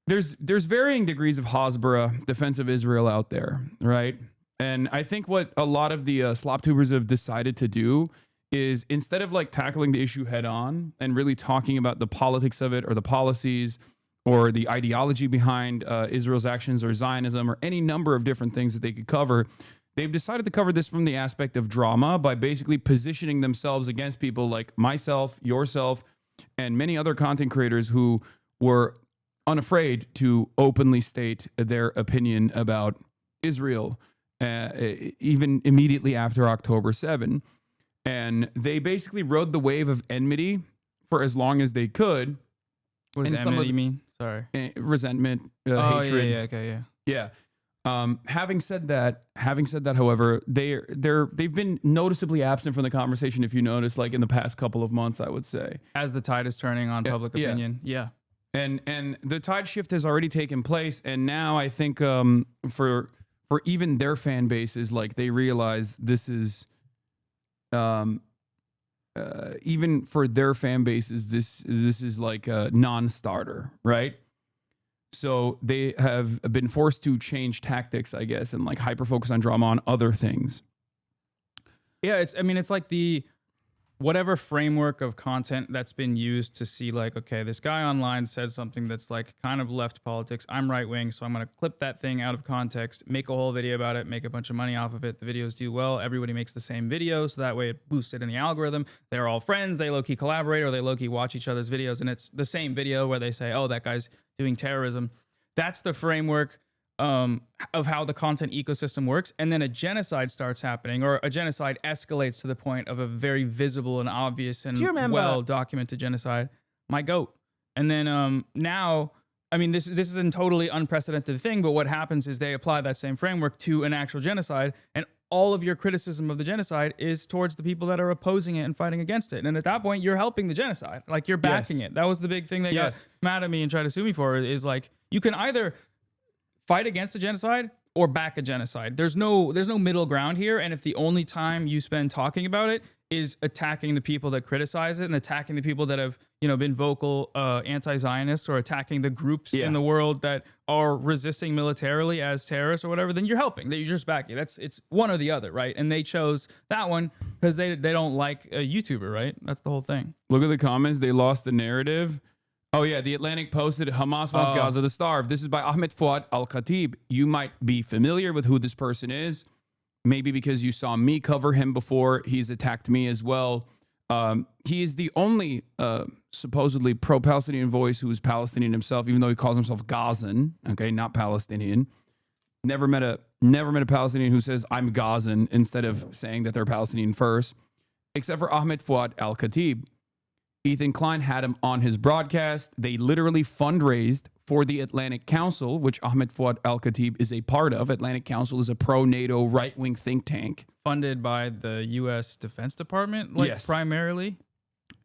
there's varying degrees of Hasbara defense of Israel out there, right? And I think what a lot of the Slop tubers have decided to do is, instead of like tackling the issue head on and really talking about the politics of it or the policies or the ideology behind Israel's actions or Zionism or any number of different things that they could cover, they've decided to cover this from the aspect of drama by basically positioning themselves against people like myself, yourself, and many other content creators who were unafraid to openly state their opinion about Israel, even immediately after October 7. And they basically rode the wave of enmity for as long as they could. What does enmity mean? Sorry. Resentment, hatred. Yeah. Having said that, however, they've been noticeably absent from the conversation. If you notice, like in the past couple of months, I would say, as the tide is turning on public opinion. Yeah. And the tide shift has already taken place, and now I think for even their fan bases, like they realize this is even for their fan bases, this is like a non-starter, right? So they have been forced to change tactics, I guess, and like hyper focus on drama on other things. Yeah, it's like the whatever framework of content that's been used to see like, okay, this guy online says something that's like kind of left politics. I'm right wing, so I'm going to clip that thing out of context, make a whole video about it, make a bunch of money off of it. The videos do well. Everybody makes the same video, so that way it boosts it in the algorithm. They're all friends. They low-key collaborate, or they low-key watch each other's videos, and it's the same video where they say, oh, that guy's doing terrorism. That's the framework of how the content ecosystem works. And then a genocide starts happening, or a genocide escalates to the point of a very visible and obvious and well-documented genocide. My goat. And then now, I mean, this is a totally unprecedented thing, but what happens is they apply that same framework to an actual genocide, and all of your criticism of the genocide is towards the people that are opposing it and fighting against it. And at that point, you're helping the genocide. Like, you're backing it. That was the big thing they got mad at me and tried to sue me for, is like, you can either fight against a genocide or back a genocide. There's no middle ground here. And if the only time you spend talking about it is attacking the people that criticize it and attacking the people that have, been vocal anti-Zionists, or attacking the groups in the world that are resisting militarily as terrorists or whatever, then you're helping. You're just backing. It's one or the other, right? And they chose that one because they don't like a YouTuber, right? That's the whole thing. Look at the comments. They lost the narrative. Oh, yeah, The Atlantic posted, Hamas wants Gaza to starve. This is by Ahmed Fouad Al-Khatib. You might be familiar with who this person is, maybe because you saw me cover him before. He's attacked me as well. He is the only supposedly pro-Palestinian voice who is Palestinian himself, even though he calls himself Gazan, okay, not Palestinian. Never met a Palestinian who says, I'm Gazan, instead of saying that they're Palestinian first, except for Ahmed Fouad Al-Khatib. Ethan Klein had him on his broadcast. They literally fundraised for the Atlantic Council, which Ahmed Fouad Al-Khatib is a part of. Atlantic Council is a pro-NATO right-wing think tank. Funded by the U.S. Defense Department, primarily?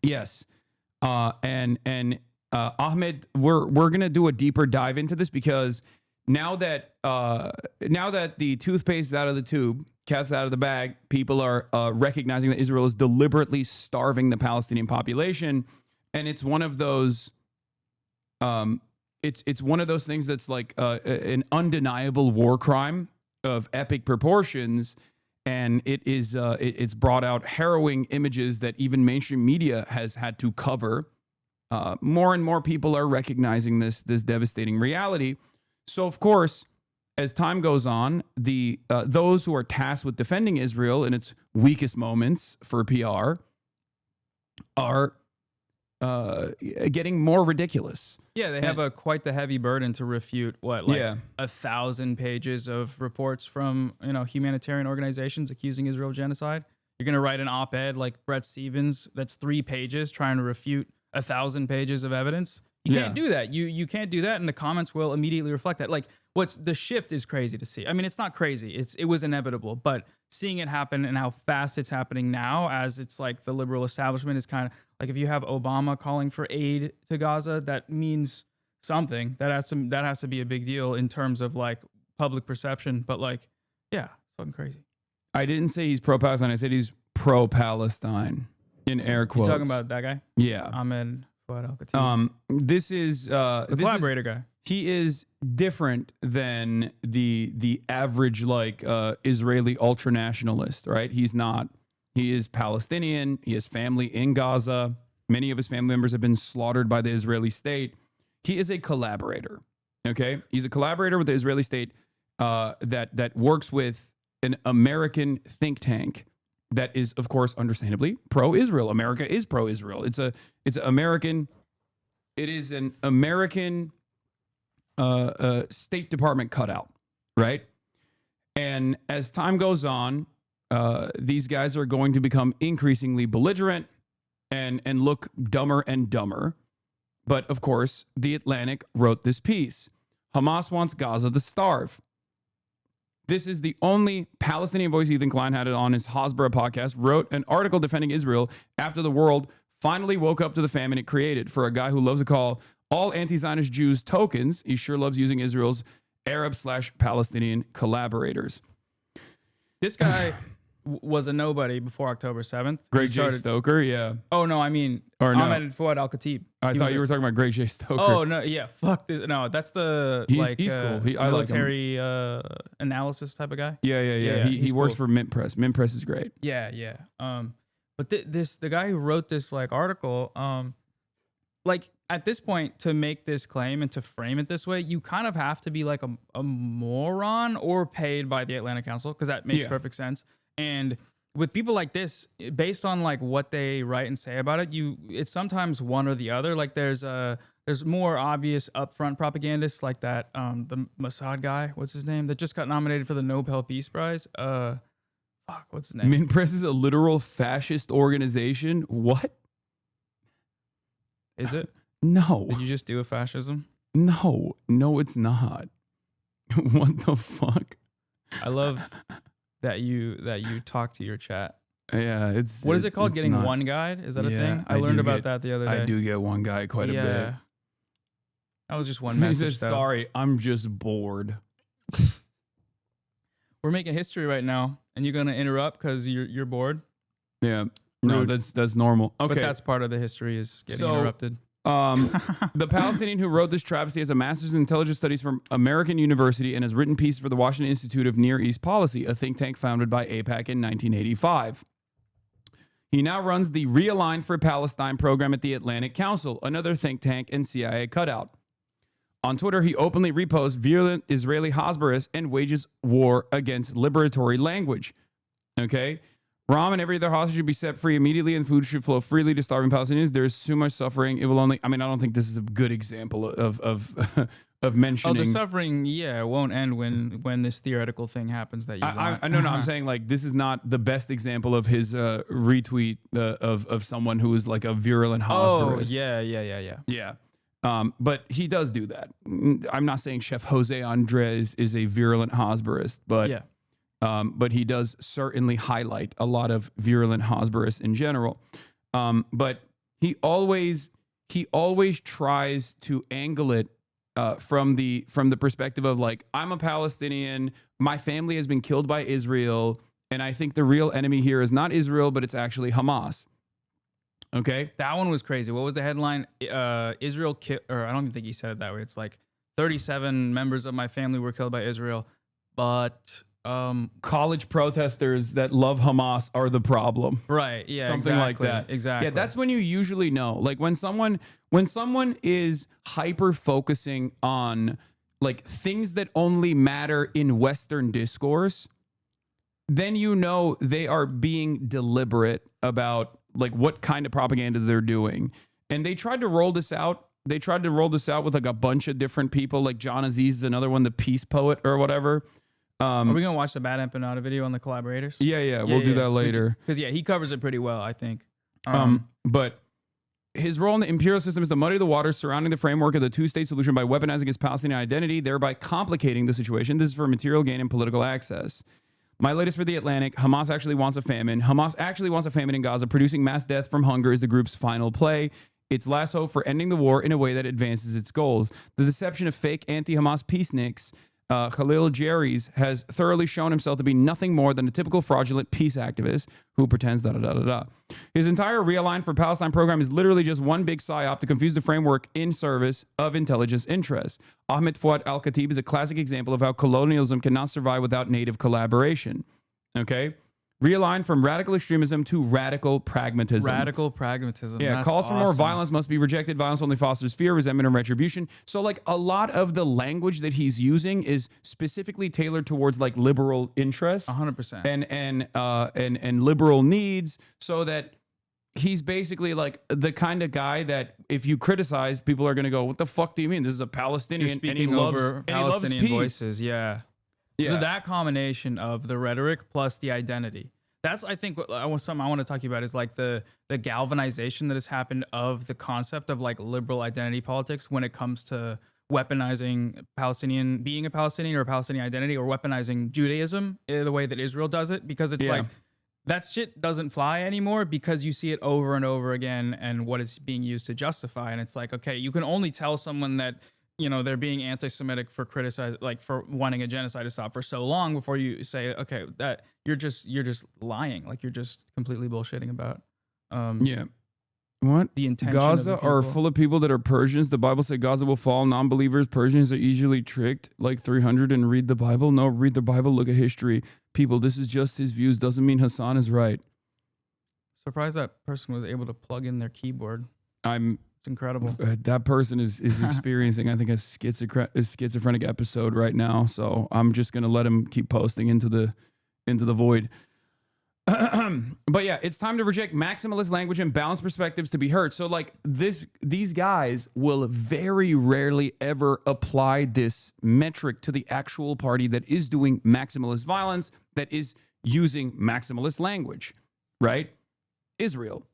Yes. And Ahmed, we're going to do a deeper dive into this, because now that the toothpaste is out of the tube, cat's out of the bag, people are recognizing that Israel is deliberately starving the Palestinian population, and it's one of those it's one of those things that's like an undeniable war crime of epic proportions, and it's brought out harrowing images that even mainstream media has had to cover. More and more people are recognizing this devastating reality. So, of course, as time goes on, those who are tasked with defending Israel in its weakest moments for PR are getting more ridiculous. Yeah, they have quite the heavy burden to refute 1,000 pages of reports from humanitarian organizations accusing Israel of genocide. You're going to write an op-ed like Brett Stevens that's 3 pages trying to refute 1,000 pages of evidence. You can't do that. You can't do that, and the comments will immediately reflect that. Like, what's the shift is crazy to see. I mean, it's not crazy. It was inevitable, but seeing it happen and how fast it's happening now, as it's like the liberal establishment is kind of like, if you have Obama calling for aid to Gaza, that means something. That has to be a big deal in terms of like public perception. But like, yeah, it's fucking crazy. I didn't say he's pro-Palestine. I said he's pro-Palestine in air quotes. You talking about that guy? Yeah. Ahmed. This is the collaborator guy. he is different than the average like Israeli ultranationalist, right? He's not. He is Palestinian. He has family in Gaza. Many of his family members have been slaughtered by the Israeli state. He is a collaborator. Okay, he's a collaborator with the Israeli state that works with an American think tank that is, of course, understandably pro-Israel. America is pro-Israel. It's an American State Department cutout, right? And as time goes on, these guys are going to become increasingly belligerent and look dumber and dumber. But of course, The Atlantic wrote this piece. Hamas wants Gaza to starve. This is the only Palestinian voice Ethan Klein had on his Hasbara podcast, wrote an article defending Israel after the world finally woke up to the famine it created. For a guy who loves to call all anti-Zionist Jews tokens, he sure loves using Israel's Arab/Palestinian collaborators. This guy was a nobody before October 7th. Greg J. Stoker, yeah. Oh, no, I mean, Ahmed Fouad Al-Khatib. I thought you were talking about Greg J. Stoker. Oh, no, yeah, fuck this. No, that's the he's cool. I like him. Military analysis type of guy. Yeah. He works for Mint Press. Mint Press is great. Yeah. But the guy who wrote this like article, like at this point, to make this claim and to frame it this way, you kind of have to be like a moron or paid by the Atlantic Council, because that makes perfect sense. And with people like this, based on like what they write and say about it, it's sometimes one or the other. Like there's more obvious upfront propagandists like that. The Mossad guy, what's his name, that just got nominated for the Nobel Peace Prize. What's his name? Mint Press is a literal fascist organization. What? Is it? No. Did you just do a fascism? No, it's not. What the fuck? I love that you talk to your chat. Yeah, what is it called? Getting not, one guide? Is that a thing? I learned about that the other day. I do get one guide quite a bit. That was just one message. Sorry, I'm just bored. We're making history right now, and you're gonna interrupt because you're bored. Yeah, no, that's normal. Okay, but that's part of the history is getting interrupted. The Palestinian who wrote this travesty has a master's in intelligence studies from American University and has written pieces for the Washington Institute of Near East Policy, a think tank founded by AIPAC in 1985. He now runs the Realign for Palestine program at the Atlantic Council, another think tank and CIA cutout. On Twitter, he openly reposts virulent Israeli Hasbaras and wages war against liberatory language. Okay? Ram and every other hostage should be set free immediately, and food should flow freely to starving Palestinians. There is too much suffering. It will only. I mean, I don't think this is a good example of mentioning. Oh, the suffering, won't end when this theoretical thing happens that you want. No, I'm saying like this is not the best example of his retweet of someone who is like a virulent Hasbarist. Oh, yeah. But he does do that. I'm not saying Chef Jose Andres is a virulent Hasbarist, but but he does certainly highlight a lot of virulent Hasbarists in general. But he always tries to angle it from the perspective of like, I'm a Palestinian, my family has been killed by Israel, and I think the real enemy here is not Israel, but it's actually Hamas. Okay, that one was crazy. What was the headline? Israel killed, or I don't even think he said it that way. It's like 37 members of my family were killed by Israel, but college protesters that love Hamas are the problem. Right. Yeah. Something like that. Exactly. Yeah. That's when you usually know. Like when someone is hyper focusing on like things that only matter in Western discourse, then you know they are being deliberate about like what kind of propaganda they're doing. And they tried to roll this out. They tried to roll this out with like a bunch of different people. Like John Aziz is another one, the peace poet or whatever. Are we gonna watch the Bad Empanada video on the collaborators? Yeah, we'll do that later. Because he covers it pretty well, I think. But his role in the imperial system is to muddy the waters surrounding the framework of the two-state solution by weaponizing its Palestinian identity, thereby complicating the situation. This is for material gain and political access. My latest for The Atlantic, Hamas actually wants a famine. Hamas actually wants a famine in Gaza. Producing mass death from hunger is the group's final play. Its last hope for ending the war in a way that advances its goals. The deception of fake anti-Hamas peaceniks Khalil Jerry's has thoroughly shown himself to be nothing more than a typical fraudulent peace activist who pretends da-da-da-da-da. His entire Realign for Palestine program is literally just one big psyop to confuse the framework in service of intelligence interests. Ahmed Fuad al-Khatib is a classic example of how colonialism cannot survive without native collaboration. Okay? Realign from radical extremism to radical pragmatism. Radical pragmatism. Yeah, That's calls for more awesome. violence must be rejected. Violence only fosters fear, resentment, and retribution. So, like, a lot of the language that he's using is specifically tailored towards like liberal interests 100%. and liberal needs, so that he's basically like the kind of guy that if you criticize, people are going to go, "What the fuck do you mean? This is a Palestinian You're and he speaking loves over and he loves Palestinian peace." voices. Yeah. Yeah. That combination of the rhetoric plus the identity. That's, I think, something I want to talk to you about is like the galvanization that has happened of the concept of like liberal identity politics when it comes to weaponizing being a Palestinian or a Palestinian identity, or weaponizing Judaism the way that Israel does it, because it's like that shit doesn't fly anymore because you see it over and over again and what it's being used to justify. And it's like, okay, you can only tell someone that, you know, they're being anti-Semitic for for wanting a genocide to stop for so long before you say, okay, that you're just lying. Like, you're just completely bullshitting about What? the intention Gaza of the are people. full of people that are Persians. The Bible said Gaza will fall. Non-believers, Persians are easily tricked. Like 300 and read the Bible. No, read the Bible. Look at history. People, this is just his views. Doesn't mean Hasan is right. Surprised that person was able to plug in their keyboard. It's incredible. That person is experiencing, I think, a schizophrenic episode right now. So I'm just gonna let him keep posting into the void. But yeah, it's time to reject maximalist language and balanced perspectives to be heard. So like these guys will very rarely ever apply this metric to the actual party that is doing maximalist violence, that is using maximalist language, right? Israel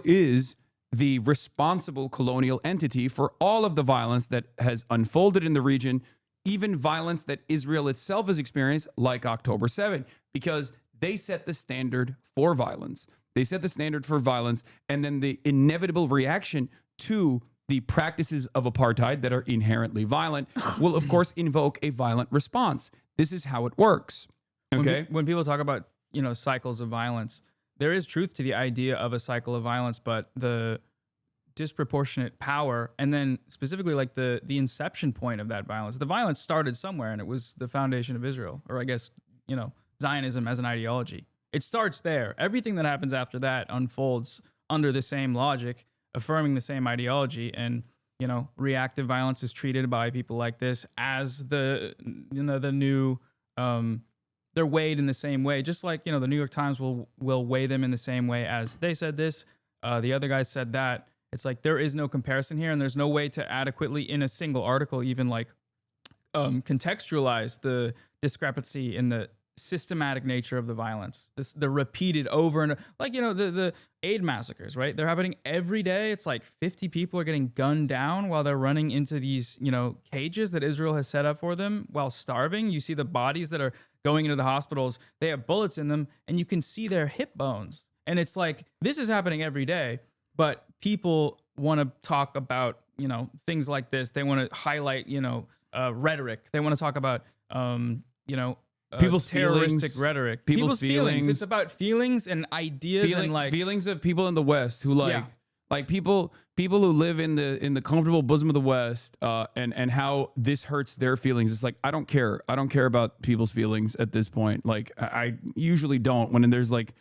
is the responsible colonial entity for all of the violence that has unfolded in the region, even violence that Israel itself has experienced, like October 7, because they set the standard for violence. They set the standard for violence, and then the inevitable reaction to the practices of apartheid that are inherently violent will, of course, invoke a violent response. This is how it works. Okay? When people talk about, you know, cycles of violence, there is truth to the idea of a cycle of violence, but the disproportionate power, and then specifically like the inception point of that violence. The violence started somewhere, and it was the foundation of Israel, or I guess, you know, Zionism as an ideology. It starts there. Everything that happens after that unfolds under the same logic, affirming the same ideology, and, you know, reactive violence is treated by people like this as the new they're weighed in the same way, just like, you know, the New York Times will weigh them in the same way as they said this, the other guy said that. It's like there is no comparison here, and there's no way to adequately, in a single article, even like contextualize the discrepancy in the systematic nature of the violence. The repeated over and like, you know, the aid massacres, right? They're happening every day. It's like 50 people are getting gunned down while they're running into these, you know, cages that Israel has set up for them while starving. You see the bodies that are going into the hospitals. They have bullets in them, and you can see their hip bones. And it's like, this is happening every day, but people want to talk about, you know, things like this. They want to highlight, you know, rhetoric. They want to talk about, you know, people's terroristic feelings, rhetoric. people's feelings. It's about feelings and ideas and like feelings of people in the West who like people who live in the comfortable bosom of the West, and how this hurts their feelings. It's like, I don't care about people's feelings at this point. Like, I usually don't, when there's like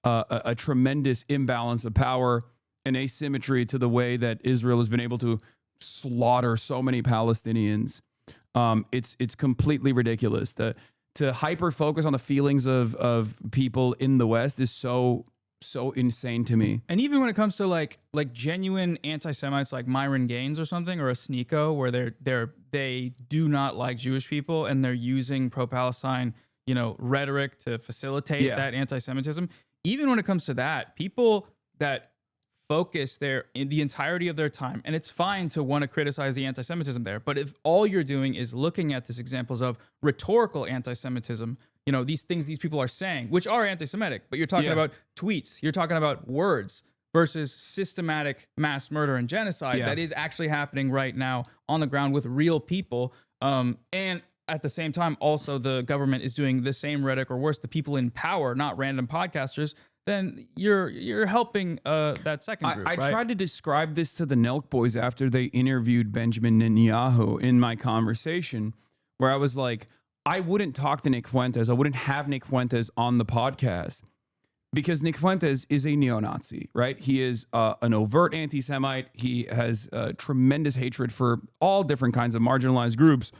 a tremendous imbalance of power and asymmetry to the way that Israel has been able to slaughter so many Palestinians. It's completely ridiculous. To hyper focus on the feelings of people in the West is so insane to me. And even when it comes to like genuine anti-Semites like Myron Gaines or something, or a Sneeko, where they do not like Jewish people, and they're using pro-Palestine, you know, rhetoric to facilitate that anti-Semitism. Even when it comes to that, people that focus in the entirety of their time, and it's fine to want to criticize the anti-Semitism there, but if all you're doing is looking at these examples of rhetorical anti-Semitism, you know, these things these people are saying, which are anti-Semitic, but you're talking about tweets, you're talking about words, versus systematic mass murder and genocide that is actually happening right now on the ground with real people. And at the same time, also the government is doing the same rhetoric or worse, the people in power, not random podcasters, then you're helping that second group. I right? tried to describe this to the Nelk boys after they interviewed Benjamin Netanyahu in my conversation, where I was like, I wouldn't talk to Nick Fuentes. I wouldn't have Nick Fuentes on the podcast because Nick Fuentes is a neo-Nazi, right? He is an overt anti-Semite. He has tremendous hatred for all different kinds of marginalized groups.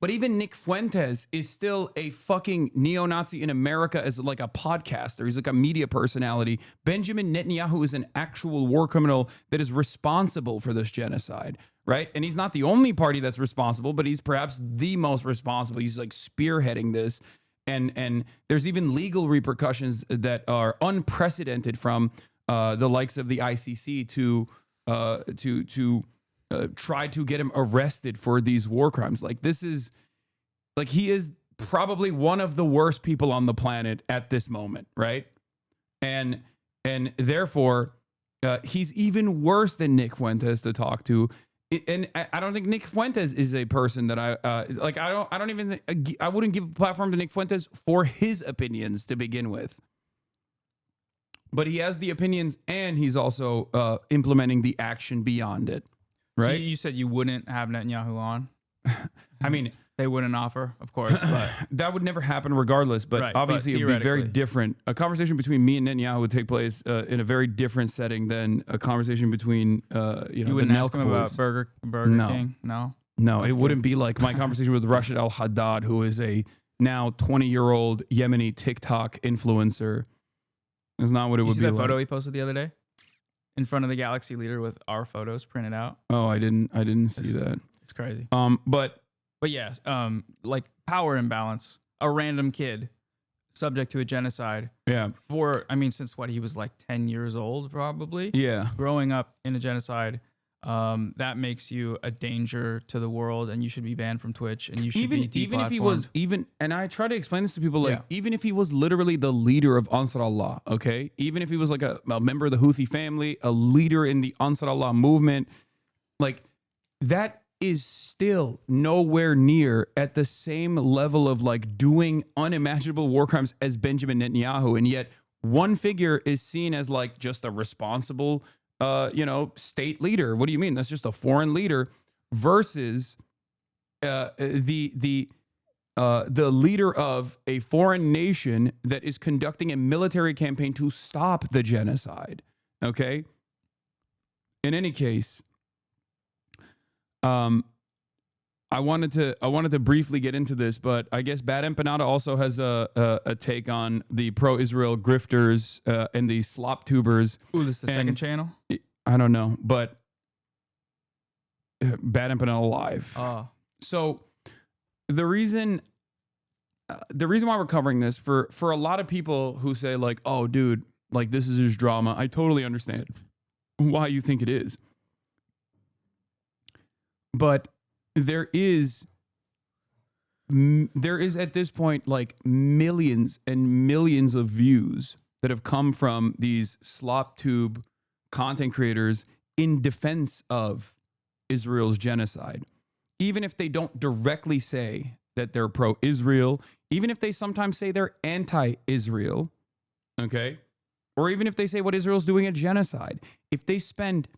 But even Nick Fuentes is still a fucking neo-Nazi in America as like a podcaster. He's like a media personality. Benjamin Netanyahu is an actual war criminal that is responsible for this genocide, right? And he's not the only party that's responsible, but he's perhaps the most responsible. He's like spearheading this. And there's even legal repercussions that are unprecedented from the likes of the ICC to try to get him arrested for these war crimes. Like this is like, he is probably one of the worst people on the planet at this moment. Right. And therefore he's even worse than Nick Fuentes to talk to. And I don't think Nick Fuentes is a person that I don't even think, I wouldn't give a platform to Nick Fuentes for his opinions to begin with. But he has the opinions and he's also implementing the action beyond it. Right. So you said you wouldn't have Netanyahu on. I mean, they wouldn't offer, of course, but that would never happen regardless. But right, obviously, but it would be very different. A conversation between me and Netanyahu would take place in a very different setting than a conversation between you wouldn't the ask Nelk him boys. about Burger No. King. No, it wouldn't be like my conversation with Rashid Al Haddad, who is a now 20-year-old Yemeni TikTok influencer. That's not what it would see be that like. photo he posted the other day in front of the Galaxy leader with our photos printed out. Oh, I didn't see that. It's crazy. But yes, like power imbalance. A random kid subject to a genocide. yeah, Since he was like 10 years old, probably. yeah. Growing up in a genocide, that makes you a danger to the world, and you should be banned from Twitch, and you should be deplatformed. Even if he was and I try to explain this to people, like Yeah. even if he was literally the leader of Ansar Allah, okay, even if he was like a member of the Houthi family, a leader in the Ansar Allah movement, like that is still nowhere near at the same level of like doing unimaginable war crimes as Benjamin Netanyahu, and yet one figure is seen as like just a responsible state leader. What do you mean? That's just a foreign leader versus the leader of a foreign nation that is conducting a military campaign to stop the genocide. Okay. In any case, I wanted to briefly get into this, but I guess Bad Empanada also has a take on the pro-Israel grifters and the slop tubers. Ooh, this is the second channel? I don't know, but Bad Empanada Live. Oh. So the reason why we're covering this for a lot of people who say like, oh, dude, like this is just drama. I totally understand why you think it is. But there is at this point like millions and millions of views that have come from these slop tube content creators in defense of Israel's genocide. Even if they don't directly say that they're pro-Israel, even if they sometimes say they're anti-Israel, okay? Or even if they say what Israel's doing a genocide, if they spend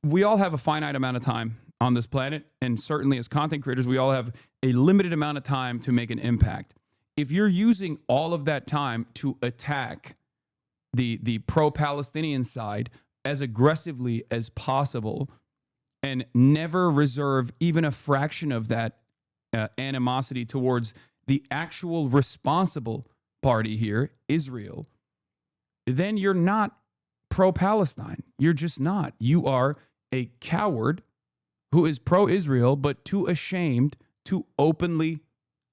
we all have a finite amount of time on this planet, and certainly as content creators, we all have a limited amount of time to make an impact. If you're using all of that time to attack the pro-Palestinian side as aggressively as possible and never reserve even a fraction of that animosity towards the actual responsible party here, Israel, then you're not pro-Palestine. You're just not. You are a coward who is pro-Israel, but too ashamed to openly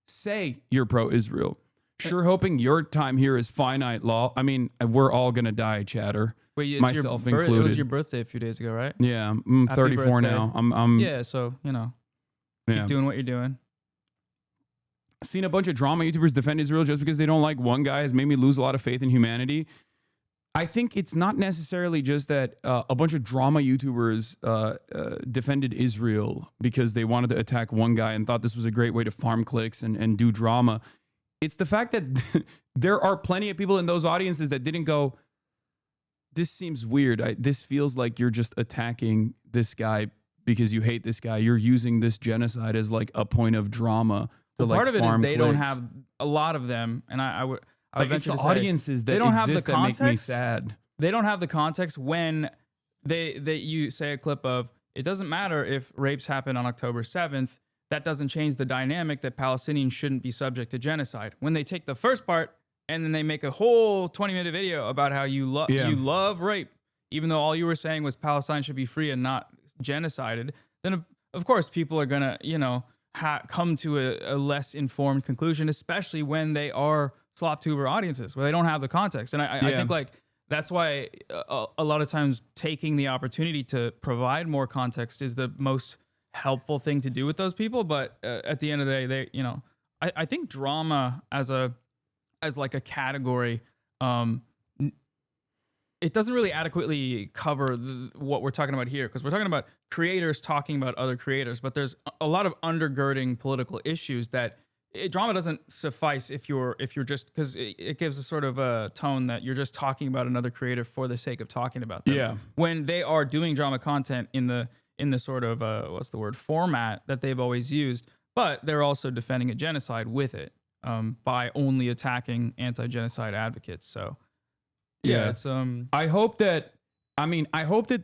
say you're pro-Israel. Sure hoping your time here is finite, law. I mean, we're all going to die, chatter. Wait, myself included. It was your birthday a few days ago, right? Yeah, I'm Happy 34 birthday. now. I'm Yeah, so, keep doing what you're doing. Seen a bunch of drama YouTubers defend Israel just because they don't like one guy has made me lose a lot of faith in humanity. I think it's not necessarily just that a bunch of drama YouTubers defended Israel because they wanted to attack one guy and thought this was a great way to farm clicks and do drama. It's the fact that there are plenty of people in those audiences that didn't go, this seems weird. This feels like you're just attacking this guy because you hate this guy. You're using this genocide as like a point of drama. To Part of it is they don't clicks. have a lot of them, and I would It's the venture to say audiences that they don't have exist the that make me context. sad. They don't have the context when you say a clip of, it doesn't matter if rapes happen on October 7th. That doesn't change the dynamic that Palestinians shouldn't be subject to genocide. When they take the first part and then they make a whole 20-minute video about how you love rape, even though all you were saying was Palestine should be free and not genocided, then of course people are gonna come to a less informed conclusion, especially when they are slop tuber audiences where they don't have the context. And I think like that's why a lot of times taking the opportunity to provide more context is the most helpful thing to do with those people. But at the end of the day, I think drama as like a category, it doesn't really adequately cover what we're talking about here, because we're talking about creators talking about other creators, but there's a lot of undergirding political issues that drama doesn't suffice if you're just, because it gives a sort of a tone that you're just talking about another creator for the sake of talking about them. Yeah. When they are doing drama content in the sort of format that they've always used, but they're also defending a genocide with it by only attacking anti-genocide advocates. So yeah, it's I hope that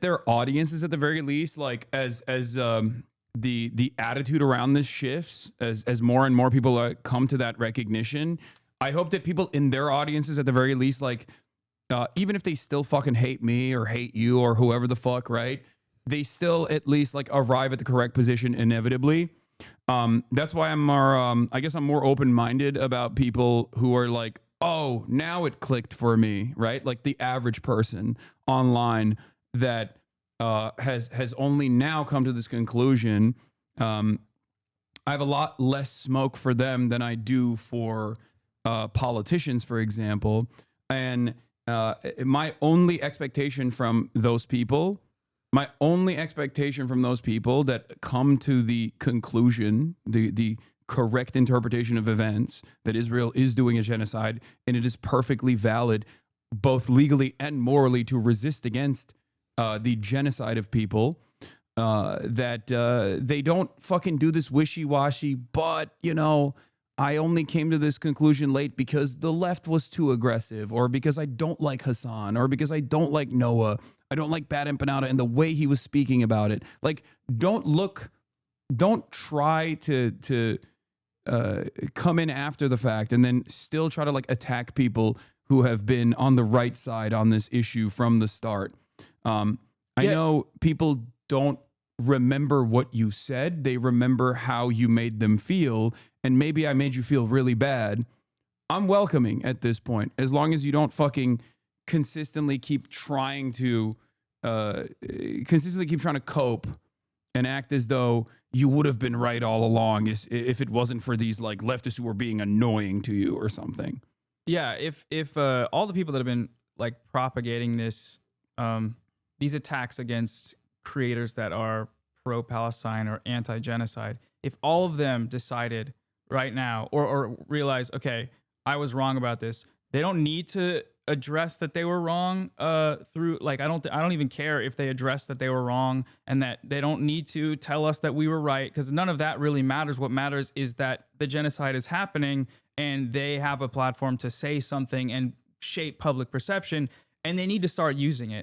their audiences at the very least, like as the attitude around this shifts, as more and more people come to that recognition, I hope that people in their audiences at the very least, like even if they still fucking hate me or hate you or whoever the fuck, right? They still at least like arrive at the correct position inevitably. That's why I'm more open-minded about people who are like, oh, now it clicked for me, right? Like the average person online that has only now come to this conclusion. I have a lot less smoke for them than I do for politicians, for example. And my only expectation from those people that come to the conclusion, the correct interpretation of events, that Israel is doing a genocide, and it is perfectly valid, both legally and morally, to resist against the genocide of people, that they don't fucking do this wishy-washy, but, I only came to this conclusion late because the left was too aggressive, or because I don't like Hasan, or because I don't like Noah. I don't like Bad Empanada and the way he was speaking about it. Like, don't try to come in after the fact and then still try to like attack people who have been on the right side on this issue from the start. I know people don't remember what you said. They remember how you made them feel. And maybe I made you feel really bad. I'm welcoming at this point, as long as you don't fucking consistently keep trying to cope and act as though you would have been right all along if it wasn't for these like leftists who were being annoying to you or something. Yeah, if all the people that have been like propagating this these attacks against creators that are pro-Palestine or anti-genocide, if all of them decided right now or realize, okay, I was wrong about this, they don't need to address that they were wrong through like I don't even care if they address that they were wrong, and that they don't need to tell us that we were right, because none of that really matters. What matters is that the genocide is happening and they have a platform to say something and shape public perception, and they need to start using it.